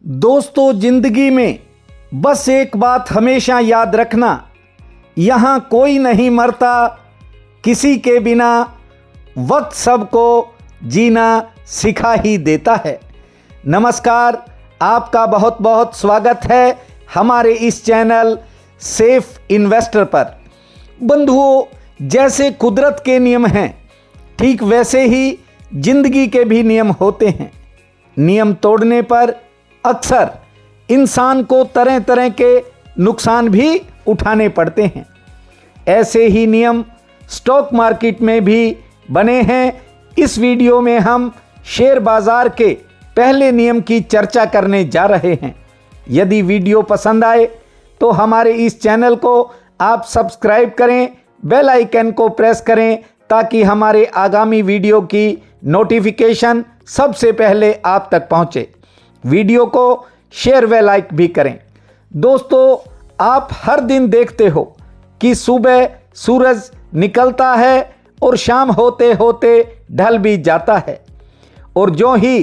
दोस्तों, जिंदगी में बस एक बात हमेशा याद रखना, यहाँ कोई नहीं मरता किसी के बिना, वक्त सबको जीना सिखा ही देता है। नमस्कार, आपका बहुत बहुत स्वागत है हमारे इस चैनल सेफ इन्वेस्टर पर। बंधुओं, जैसे कुदरत के नियम हैं, ठीक वैसे ही जिंदगी के भी नियम होते हैं। नियम तोड़ने पर अक्सर इंसान को तरह तरह के नुकसान भी उठाने पड़ते हैं। ऐसे ही नियम स्टॉक मार्केट में भी बने हैं। इस वीडियो में हम शेयर बाजार के पहले नियम की चर्चा करने जा रहे हैं। यदि वीडियो पसंद आए तो हमारे इस चैनल को आप सब्सक्राइब करें, बेल आइकन को प्रेस करें ताकि हमारे आगामी वीडियो की नोटिफिकेशन सबसे पहले आप तक पहुंचे। वीडियो को शेयर व लाइक भी करें। दोस्तों, आप हर दिन देखते हो कि सुबह सूरज निकलता है और शाम होते होते ढल भी जाता है, और जो ही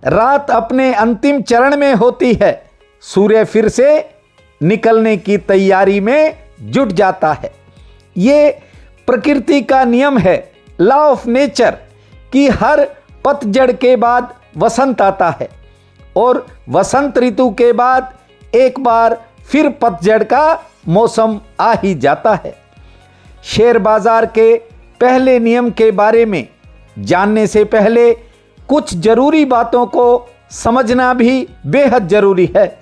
रात अपने अंतिम चरण में होती है, सूर्य फिर से निकलने की तैयारी में जुट जाता है। ये प्रकृति का नियम है, लॉ ऑफ नेचर, कि हर पतझड़ के बाद वसंत आता है और वसंत ऋतु के बाद एक बार फिर पतझड़ का मौसम आ ही जाता है। शेयर बाजार के पहले नियम के बारे में जानने से पहले कुछ जरूरी बातों को समझना भी बेहद जरूरी है।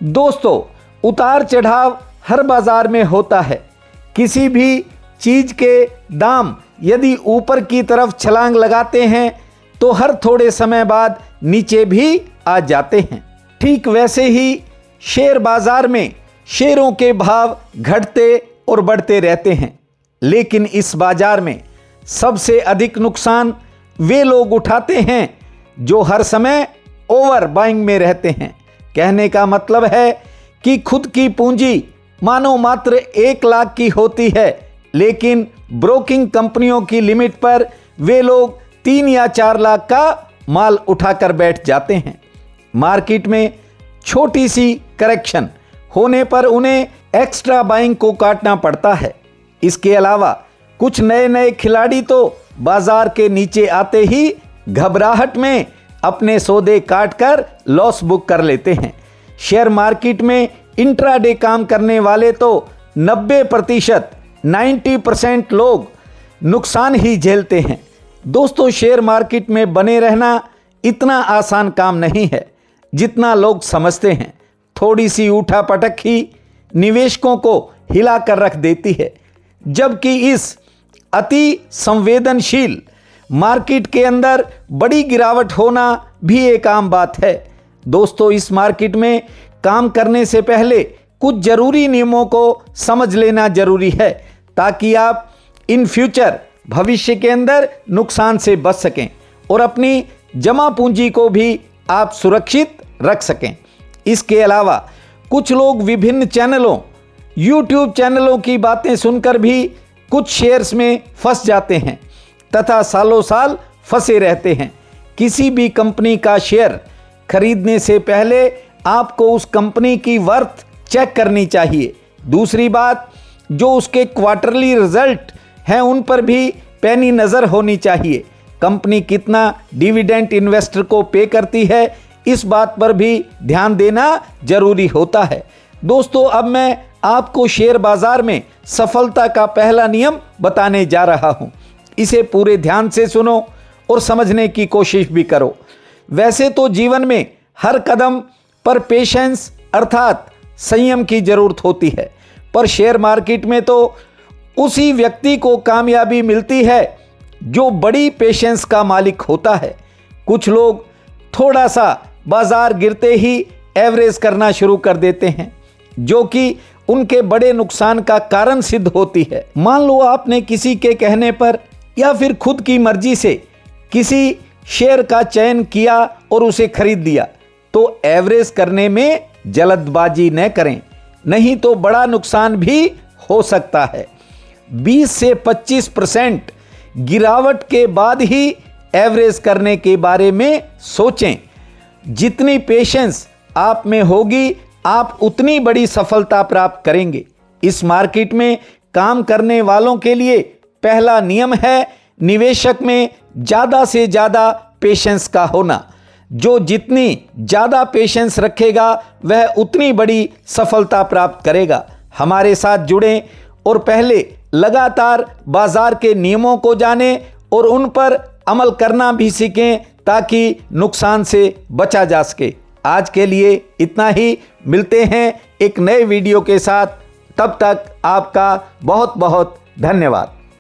दोस्तों, उतार चढ़ाव हर बाजार में होता है। किसी भी चीज के दाम यदि ऊपर की तरफ छलांग लगाते हैं तो हर थोड़े समय बाद नीचे भी आ जाते हैं। ठीक वैसे ही शेयर बाजार में शेयरों के भाव घटते और बढ़ते रहते हैं, लेकिन इस बाजार में सबसे अधिक नुकसान वे लोग उठाते हैं जो हर समय ओवर बाइंग में रहते हैं। कहने का मतलब है कि खुद की पूंजी मानो मात्र 1 लाख की होती है, लेकिन ब्रोकिंग कंपनियों की लिमिट पर वे लोग 3 या 4 लाख का माल उठाकर बैठ जाते हैं। मार्केट में छोटी सी करेक्शन होने पर उन्हें एक्स्ट्रा बाइंग को काटना पड़ता है। इसके अलावा कुछ नए नए खिलाड़ी तो बाजार के नीचे आते ही घबराहट में अपने सौदे काटकर लॉस बुक कर लेते हैं। शेयर मार्केट में इंट्राडे काम करने वाले तो 90% लोग नुकसान ही झेलते हैं। दोस्तों, शेयर मार्केट में बने रहना इतना आसान काम नहीं है जितना लोग समझते हैं। थोड़ी सी उठापटक ही निवेशकों को हिला कर रख देती है, जबकि इस अति संवेदनशील मार्केट के अंदर बड़ी गिरावट होना भी एक आम बात है। दोस्तों, इस मार्केट में काम करने से पहले कुछ जरूरी नियमों को समझ लेना जरूरी है ताकि आप इन फ्यूचर भविष्य के अंदर नुकसान से बच सकें और अपनी जमा पूंजी को भी आप सुरक्षित रख सकें। इसके अलावा कुछ लोग विभिन्न चैनलों, YouTube चैनलों की बातें सुनकर भी कुछ शेयर्स में फंस जाते हैं तथा सालों साल फंसे रहते हैं। किसी भी कंपनी का शेयर खरीदने से पहले आपको उस कंपनी की वर्थ चेक करनी चाहिए। दूसरी बात, जो उसके क्वार्टरली रिजल्ट हैं उन पर भी पैनी नज़र होनी चाहिए। कंपनी कितना डिविडेंड इन्वेस्टर को पे करती है, इस बात पर भी ध्यान देना जरूरी होता है। दोस्तों, अब मैं आपको शेयर बाजार में सफलता का पहला नियम बताने जा रहा हूं। इसे पूरे ध्यान से सुनो और समझने की कोशिश भी करो। वैसे तो जीवन में हर कदम पर पेशेंस अर्थात संयम की जरूरत होती है, पर शेयर मार्केट में तो उसी व्यक्ति को कामयाबी मिलती है जो बड़ी पेशेंस का मालिक होता है। कुछ लोग थोड़ा सा बाजार गिरते ही एवरेज करना शुरू कर देते हैं, जो कि उनके बड़े नुकसान का कारण सिद्ध होती है। मान लो आपने किसी के कहने पर या फिर खुद की मर्जी से किसी शेयर का चयन किया और उसे खरीद लिया, तो एवरेज करने में जल्दबाजी न करें, नहीं तो बड़ा नुकसान भी हो सकता है। 20 से 25% गिरावट के बाद ही एवरेज करने के बारे में सोचें। जितनी पेशेंस आप में होगी आप उतनी बड़ी सफलता प्राप्त करेंगे। इस मार्केट में काम करने वालों के लिए पहला नियम है निवेशक में ज़्यादा से ज़्यादा पेशेंस का होना। जो जितनी ज़्यादा पेशेंस रखेगा वह उतनी बड़ी सफलता प्राप्त करेगा। हमारे साथ जुड़ें और पहले लगातार बाजार के नियमों को जानें और उन पर अमल करना भी सीखें ताकि नुकसान से बचा जा सके। आज के लिए इतना ही, मिलते हैं एक नए वीडियो के साथ। तब तक आपका बहुत बहुत धन्यवाद।